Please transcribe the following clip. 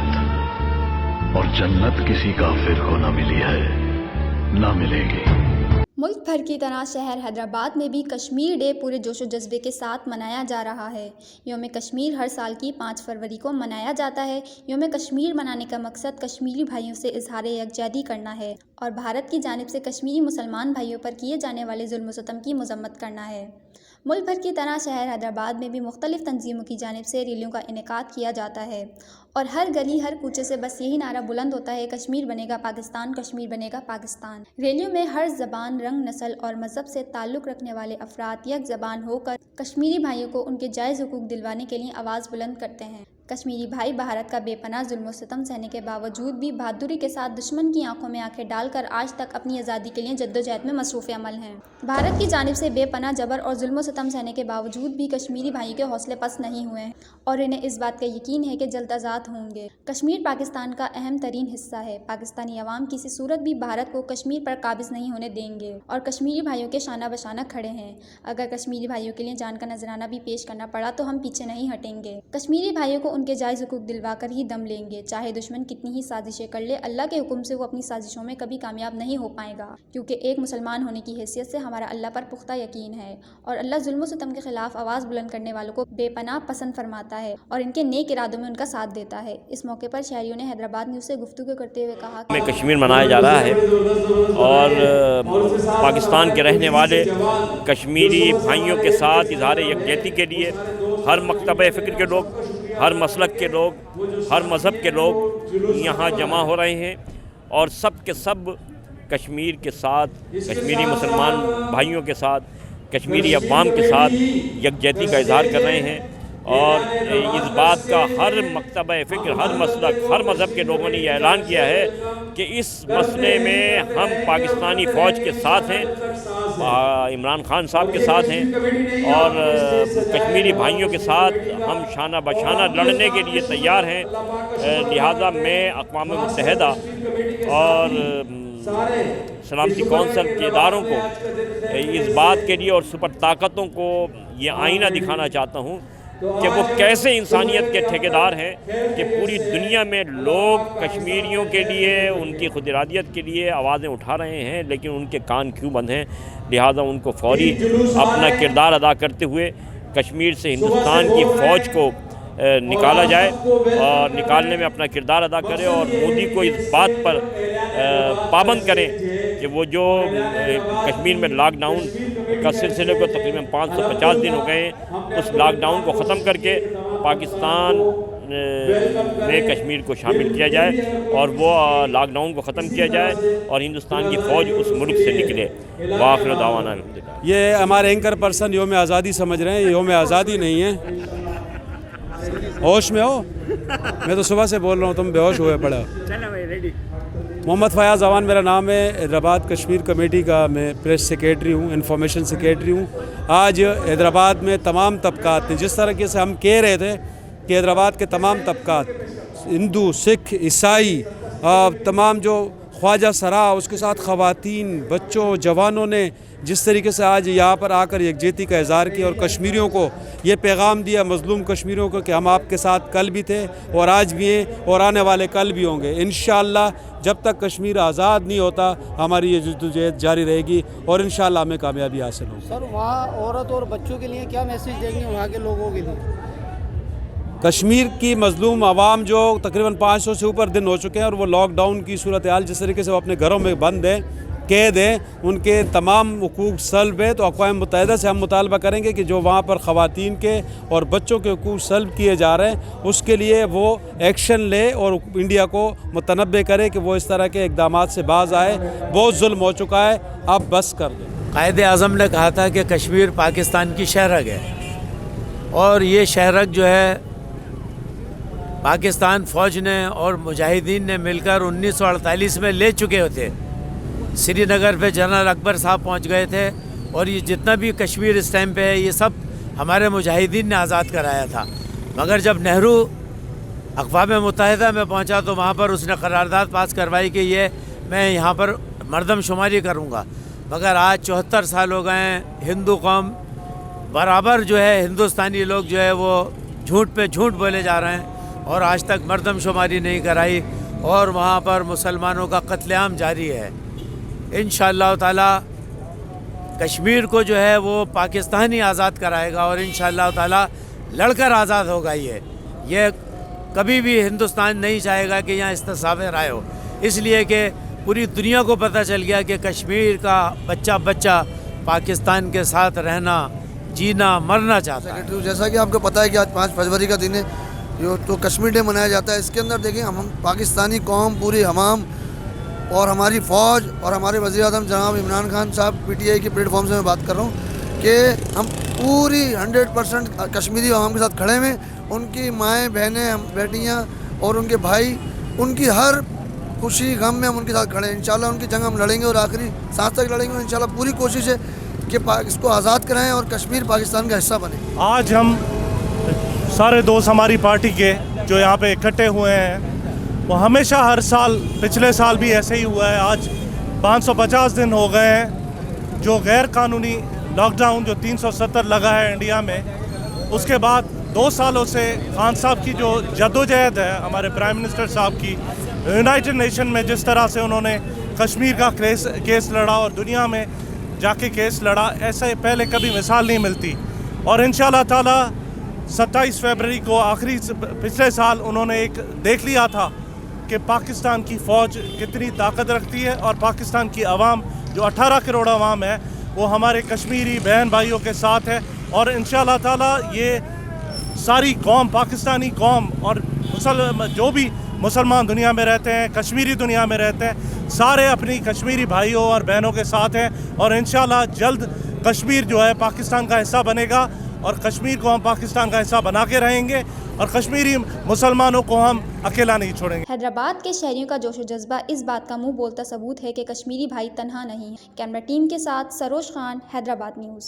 जन्नत, और जन्नत किसी काफिर को न मिली है, न मिलेगी। मुल्क भर की तरह शहर हैदराबाद में भी कश्मीर डे पूरे जोशो जज्बे के साथ मनाया जा रहा है। यौम कश्मीर हर साल की 5 फरवरी को मनाया जाता है। यौम कश्मीर मनाने का मकसद कश्मीरी भाइयों से इजहार यकजहती करना है और भारत की जानिब से कश्मीरी मुसलमान भाइयों पर किए जाने वाले जुल्म सितम की मजम्मत करना है। मुल्क भर की तरह शहर हैदराबाद में भी मुख्तलिफ तंजीमों की जानिब से रैलियों का इनेकाद किया जाता है और हर गली हर कूचे से बस यही नारा बुलंद होता है, कश्मीर बनेगा पाकिस्तान, कश्मीर बनेगा पाकिस्तान। रैलियों में हर ज़बान, रंग, नस्ल और मज़हब से ताल्लुक़ रखने वाले अफराद एक ज़बान होकर कश्मीरी भाइयों को उनके जायज़ हुकूक दिलवाने के लिए आवाज़ बुलंद करते हैं। कश्मीरी भाई भारत का बेपनाह जुल्म सितम सहने के बावजूद भी बहादुरी के साथ दुश्मन की आंखों में आंखें डालकर आज तक अपनी आज़ादी के लिए जद्दोजहद में मसरूफ़ अमल हैं। भारत की जानिब से बेपनाह जबर और जुल्म सितम सहने के बावजूद भी कश्मीरी भाइयों के हौसले पस्त नहीं हुए हैं और इन्हें इस बात का यकीन है कि जल्द आज़ाद होंगे। कश्मीर पाकिस्तान का अहम तरीन हिस्सा है। पाकिस्तानी अवाम किसी सूरत भी भारत को कश्मीर पर काबिज नहीं होने देंगे और कश्मीरी भाइयों के शाना बशाना खड़े हैं। अगर कश्मीरी भाइयों के लिए जान का नजराना भी पेश करना पड़ा तो हम पीछे नहीं हटेंगे। कश्मीरी भाइयों को उनके जायज़ हुकूक दिलवा कर ही दम लेंगे, चाहे दुश्मन कितनी ही साजिशें कर ले। अल्लाह के हुक्म से वो अपनी साजिशों में कभी कामयाब नहीं हो पाएगा, क्योंकि एक मुसलमान होने की हैसियत से हमारा अल्लाह पर पुख्ता यकीन है और अल्लाह जुल्म सितम के खिलाफ आवाज़ बुलंद करने वालों को बेपनाह पसंद फरमाता है और इनके नेक इरादों में उनका साथ देता है। इस मौके पर शहरियों ने हैदराबाद न्यूज़ से गुफ्तगू करते हुए कहा कि कश्मीर मनाया जा रहा है और पाकिस्तान के रहने वाले कश्मीरी भाइयों के साथ इजहार यकजहती के लिए हर मकतब फ़िक्र के लोग, हर मसलक के लोग, हर मज़हब के लोग यहाँ जमा हो रहे हैं और सब के सब कश्मीर के साथ, कश्मीरी मुसलमान भाइयों के साथ, कश्मीरी अवाम के साथ यकजहती का इजहार कर रहे हैं और इस बात का हर मकतब फ़िक्र, हर मसलक, हर मज़हब के लोगों ने यह ऐलान किया है कि इस मसले में हम पाकिस्तानी फ़ौज के साथ हैं, इमरान खान साहब के साथ हैं और कश्मीरी भाइयों के साथ हम शाना बशाना लड़ने के लिए तैयार हैं। लिहाजा मैं अक़वाम मुत्तहिदा और सलामती कौंसिल के इदारों को इस बात के लिए और सुपर ताकतों को ये आईना दिखाना चाहता हूँ कि वो कैसे इंसानियत के ठेकेदार हैं कि पूरी दुनिया में लोग कश्मीरियों के लिए, उनकी खुद इरादियत के लिए आवाज़ें उठा रहे हैं, लेकिन उनके कान क्यों बंद हैं। लिहाजा उनको फौरी अपना किरदार अदा करते हुए कश्मीर से हिंदुस्तान की फ़ौज को निकाला जाए और निकालने में अपना किरदार अदा करें और मोदी को इस बात पर पाबंद करें कि वो जो कश्मीर में लॉकडाउन का सिलसिले को तकरीबन 550 दिन हो गए, उस लॉकडाउन को ख़त्म करके पाकिस्तान में कश्मीर को शामिल किया जाए और वो लॉकडाउन को ख़त्म किया जाए और हिंदुस्तान की फ़ौज उस मुल्क से निकले। वाखिर दावाना अल्हम्दुलिल्लाह। ये हमारे एंकर पर्सन योम आज़ादी समझ रहे हैं, योम आज़ादी नहीं है। होश में हो? मैं तो सुबह से बोल रहा हूँ, तुम बेहोश हुए पड़ा। मोहम्मद फ़याज़ अवान मेरा नाम है। हैदराबाद कश्मीर कमेटी का मैं प्रेस सेक्रेटरी हूँ, इंफॉर्मेशन सेक्रेटरी हूँ। आज हैदराबाद में तमाम तबकात ने, जिस तरीके से हम कह रहे थे कि हैदराबाद के तमाम तबकात, हिंदू, सिख, ईसाई, तमाम जो ख्वाजा सरा, उसके साथ ख़वातीन, बच्चों, जवानों ने जिस तरीके से आज यहाँ पर आकर यकजहती का इज़हार किया और कश्मीरियों को ये पैगाम दिया, मज़लूम कश्मीरियों को, कि हम आपके साथ कल भी थे और आज भी हैं और आने वाले कल भी होंगे। इंशाअल्लाह जब तक कश्मीर आज़ाद नहीं होता हमारी ये जद्दोजहद जारी रहेगी और इंशाअल्लाह हमें कामयाबी हासिल होगी। सर, वहाँ औरत और बच्चों के लिए क्या मैसेज देंगे वहाँ के लोगों के लिए? कश्मीर की मज़लूम आवाम जो तकरीबन 500 से ऊपर दिन हो चुके हैं और वो लॉकडाउन की सूरत हाल, जिस तरीके से वो अपने घरों में बंद हैं, कैद हैं, उनके तमाम हुकूक सल्ब है। तो अक़वाम मुत्तहिदा से हम मुतालबा करेंगे कि जो वहाँ पर ख़वातीन के और बच्चों के हुकूक सल्ब किए जा रहे हैं उसके लिए वो एक्शन ले और इंडिया को मुतनब्बे करे कि वो इस तरह के इक़दामात से बाज आए। बहुत जुल्म हो चुका है, अब बस कर दो। कायदे आज़म ने कहा था कि कश्मीर पाकिस्तान की शहरग है और ये शहरग जो है पाकिस्तान फ़ौज ने और मुजाहिदीन ने मिलकर 1948 में ले चुके थे। श्रीनगर पे जनरल अकबर साहब पहुंच गए थे और ये जितना भी कश्मीर इस टाइम पे है ये सब हमारे मुजाहिदीन ने आज़ाद कराया था। मगर जब नेहरू अक़वाम मुत्तहिदा में पहुंचा तो वहाँ पर उसने करारदाद पास करवाई कि ये मैं यहाँ पर मरदमशुमारी करूँगा। मगर आज 74 साल हो गए हैं, हिंदू कौम बराबर जो है, हिंदुस्तानी लोग जो है वो झूठ पे झूठ बोले जा रहे हैं اور آج تک مردم شماری نہیں کرائی اور وہاں پر مسلمانوں کا قتل عام جاری ہے. انشاءاللہ تعالی کشمیر کو جو ہے وہ پاکستان ہی آزاد کرائے گا اور انشاءاللہ تعالی لڑ کر آزاد ہوگا. یہ کبھی بھی ہندوستان نہیں چاہے گا کہ یہاں استصحاب رائے ہو، اس لیے کہ پوری دنیا کو پتہ چل گیا کہ کشمیر کا بچہ پاکستان کے ساتھ رہنا، جینا، مرنا چاہتا ہے. جیسا کہ آپ کو پتہ ہے کہ آج 5 فروری کا دن ہے تو کشمیر ڈے منایا جاتا ہے. اس کے اندر دیکھیں ہم پاکستانی قوم پوری عوام اور ہماری فوج اور ہمارے وزیر اعظم جناب عمران خان صاحب پی ٹی آئی کے پلیٹ فارم سے میں بات کر رہا ہوں کہ ہم پوری 100% کشمیری عوام کے ساتھ کھڑے ہوئے. ان کی مائیں بہنیں بیٹیاں اور ان کے بھائی، ان کی ہر خوشی غم میں ہم ان کے ساتھ کھڑے ہیں. انشاءاللہ ان کی جنگ ہم لڑیں گے اور آخری سانس تک لڑیں گے. انشاءاللہ پوری کوشش ہے کہ اس کو آزاد کرائیں اور کشمیر پاکستان کا حصہ بنے. آج ہم سارے دوست ہماری پارٹی کے جو یہاں پہ اکٹھے ہوئے ہیں، وہ ہمیشہ ہر سال، پچھلے سال بھی ایسے ہی ہوا ہے. آج 550 دن ہو گئے ہیں جو غیر قانونی لاک ڈاؤن جو 370 لگا ہے انڈیا میں. اس کے بعد 2 سالوں سے خان صاحب کی جو جدوجہد ہے، ہمارے پرائم منسٹر صاحب کی، یونائٹڈ نیشن میں جس طرح سے انہوں نے کشمیر کا کیس لڑا اور دنیا میں جا کے کیس لڑا، ایسے پہلے کبھی مثال نہیں ملتی. اور انشاءاللہ تعالی 27 فروری کو پچھلے سال انہوں نے ایک دیکھ لیا تھا کہ پاکستان کی فوج کتنی طاقت رکھتی ہے اور پاکستان کی عوام جو 18 کروڑ عوام ہے وہ ہمارے کشمیری بہن بھائیوں کے ساتھ ہے. اور انشاءاللہ تعالی یہ ساری قوم، پاکستانی قوم اور جو بھی مسلمان دنیا میں رہتے ہیں، کشمیری دنیا میں رہتے ہیں، سارے اپنی کشمیری بھائیوں اور بہنوں کے ساتھ ہیں. اور انشاءاللہ جلد کشمیر جو ہے پاکستان کا حصہ بنے گا اور کشمیر کو ہم پاکستان کا حصہ بنا کے رہیں گے اور کشمیری مسلمانوں کو ہم اکیلا نہیں چھوڑیں گے. حیدرآباد کے شہریوں کا جوش و جذبہ اس بات کا منہ بولتا ثبوت ہے کہ کشمیری بھائی تنہا نہیں. کیمرہ ٹیم کے ساتھ سروج خان، حیدرآباد نیوز.